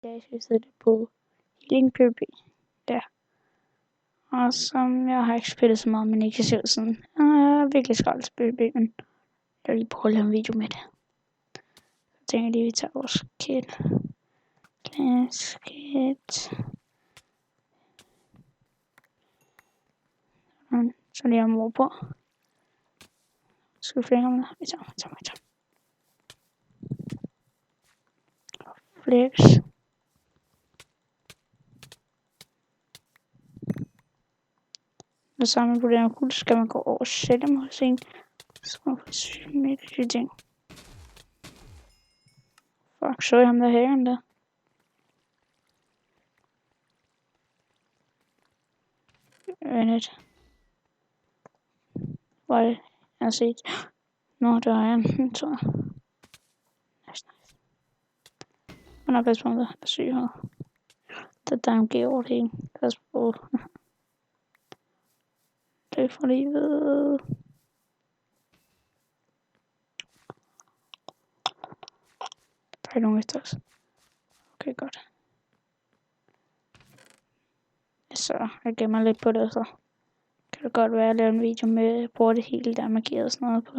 dag skiftet det på Healing PvP. Ja. Og som jeg har ikke spillet så meget, men ikke selv siden. Jeg er virkelig skrald til PvP, men jeg vil lige prøve at lave en video med det. Så tænker jeg lige, vi tager vores kit. Glass kit. Så lige har mor på. Skal vi flække om det? Vi tager. Flex. Når sammen på den her kul, skal man gå over selvmagasin. Så man får smidt de ting. Fuck, så ham der hagen der. Vent. Var det? Jeg har set. Nå, der er han, tror jeg. Nice. Han har pas på ham der. Der er syg her. Der er en G over det hele. Pas på. Det for livet. Der er ikke nogen efter os. Okay, godt. Så jeg gemmer lidt på det, så kan det godt være, at jeg laver en video med, hvor det hele der er markeret og sådan noget på.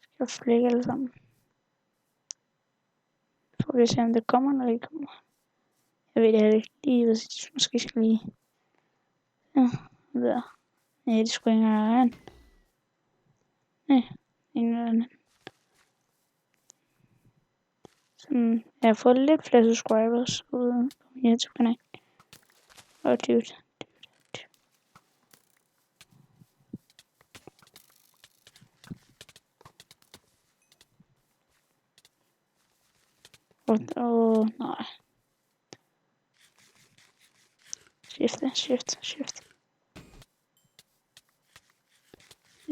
Skal jeg flække alle sammen. Får vi se, om det kommer, når det kommer. Jeg ved det ikke lige, hvis jeg måske skal lige... Ja, der. Nej, det skulle ikke engang an. Nej, ingen anden. Sådan, jeg har fået lidt flere subscribers ude på min YouTube-kanal. Og dude. Nej. Shift.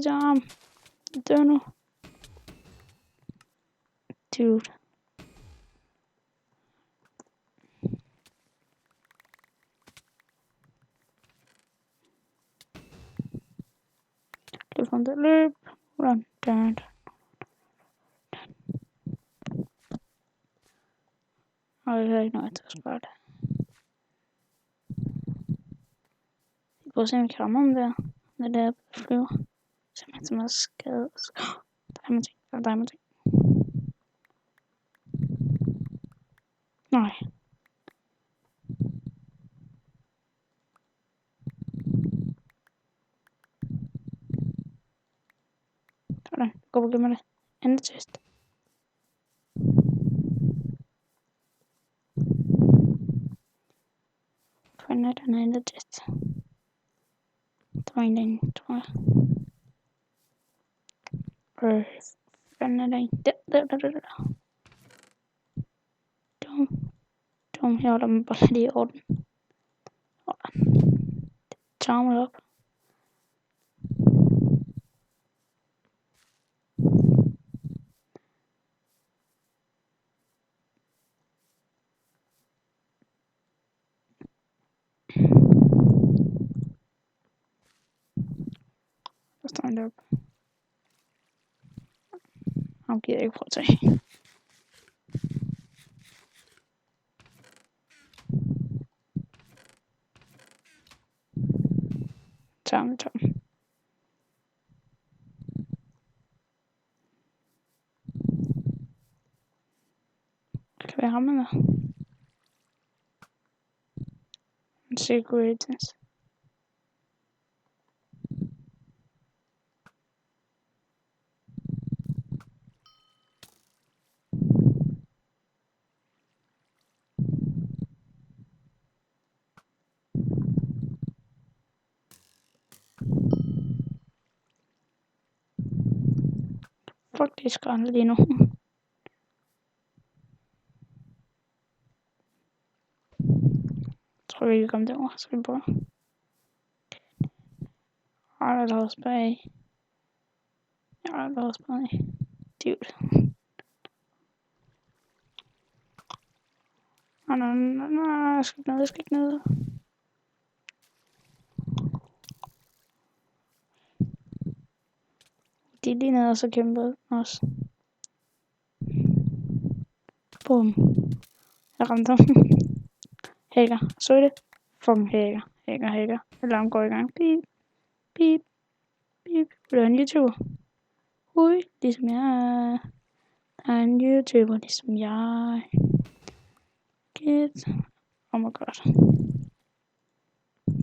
Jam. Dør nu. Dude. Løb om det løb. Run. Og jeg har ikke noget til at spare det. Jeg prøver at se, om jeg kan ramme om der. Når det er flyver. Simpelthen så meget skade. Der er diamond ting. Nej. Sådan. Gå på med det. Andet test. Find den andet test. Der var en derinde, tror jeg. Find den. Der. Dum. Jeg holder mig bare lige i orden. Tager mig op. Så står han deroppe. Han gider ikke prøve at tage. Tager ham. Kan vi ramme der? En secret. Fuck, det er skrændet lige nu. Jeg tror vi kan komme derover. Skal vi prøve? Der er også bag. Ja, der er også bag. Dude. Nej, jeg skal ikke ned. De er lige nede og så kæmper også. Bum. Jeg ramte ham. Hacker. Så det. Fucking hacker. Alarm går i gang. Beep. Beep. Beep. Vil du have en YouTuber? Ui, ligesom jeg. Der er en YouTuber, ligesom jeg. Get. Oh my god.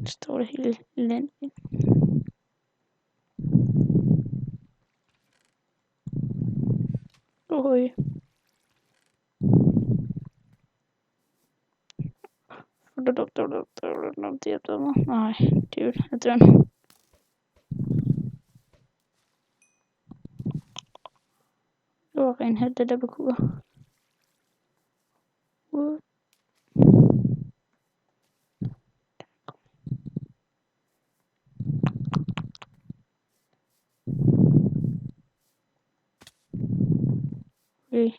Står det helt elendigt. Ui. De er døde mig. Nej, dude, jeg dør nu. Det var ren held, det der parkour. Okay.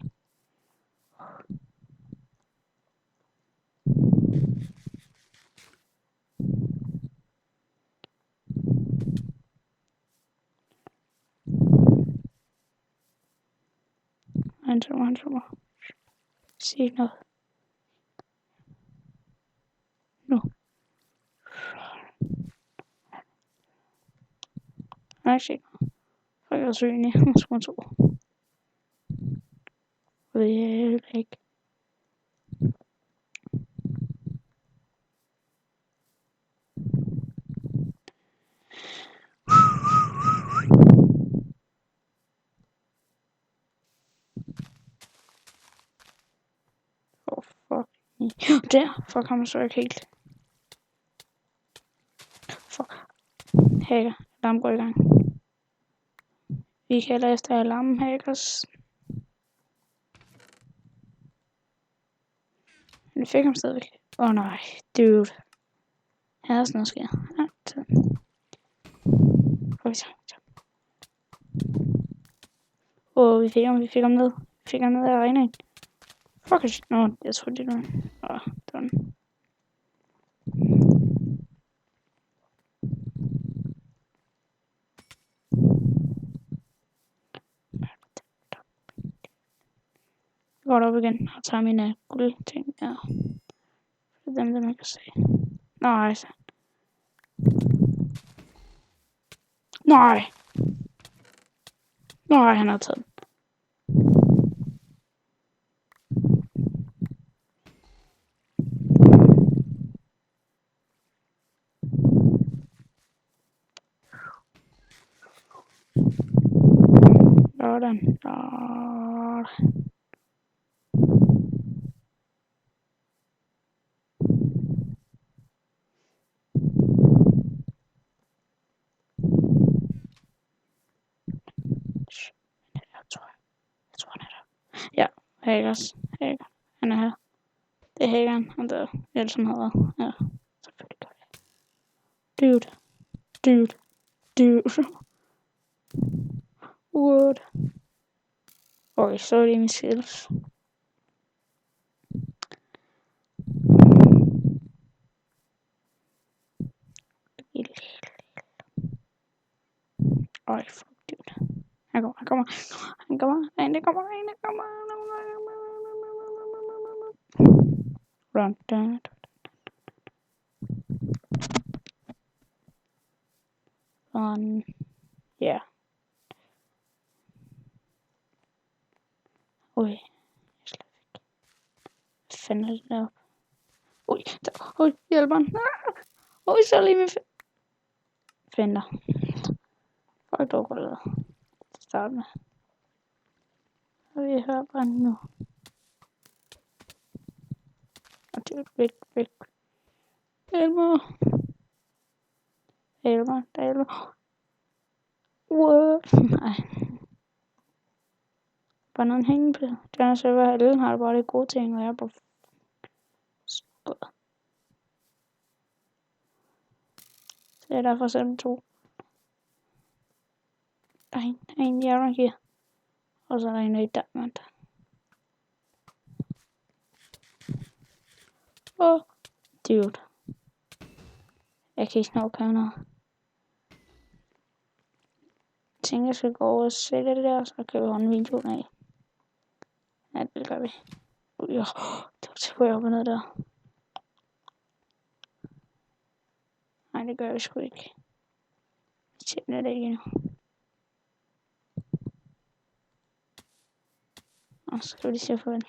Han så mig. Sig ikke noget. Nu. Nej, sig ikke noget. Fuck, jeg er så enig. Nu skal man tro. Det er jeg ikke. Oh, fuck. Der. Fuck, ham så ikke helt. Fuck. Hacker. Alarm går i gang. Vi kalder efter alarm hackers. Men fik ham stadigvæk. Åh nej, dude. Her er sådan noget sker. Ja, vi fik ham ned. Vi fik ham ned af arenaen. Fuck it. Nå, jeg tror det var. Det var den. Går op igen og tager mine guldting. Ja. Det er dem, der man kan se. Nej, altså. Nej, han har taget den. Sådan. Jeg tror han er der. Ja, hackers. Hacker. Han er her. Det er hackeren, han der ellers han hedder. Ja, selvfølgelig gør det. Dude. What? Okay, så er det min skills. Ej, fuck, dude. Han kommer. Nej, det kommer. Run, down. Ja. Ui, jeg slår væk. Hvad fanden er det deroppe? Ui, hjælperen. Ui, så lige med fender. Fuck, dog går det til start med. Og vi hører bare nu. Og det er væk. Hjælper. What? Nej. Bare noget hænge på. Det er så, at alle har bare det gode ting, og jeg er bare skåret. Så det er derfor selv 2. Der er en jævner her. Og så er der en i Danmark. Dude. Jeg kan ikke snakke noget. Jeg tænker, jeg skal gå over og se det der, så kan vi holde videoen af. Ja, det gør vi. Det var til op og ned der. Nej, det gør jeg sgu ikke. Jeg tjener det ikke endnu. Og så skal vi lige se for det.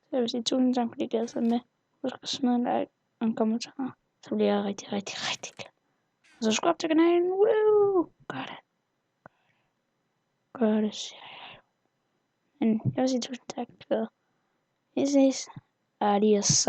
Så jeg vil sige tusind tak, fordi I gad med. Husk at smide en like og en kommentar. Så bliver jeg rigtig, rigtig, rigtig glad. Og så skub til kanalen. Woo! Gør det. Gør det, siger jeg. Men jeg vil sige tusind tak. Vi ses. Adios.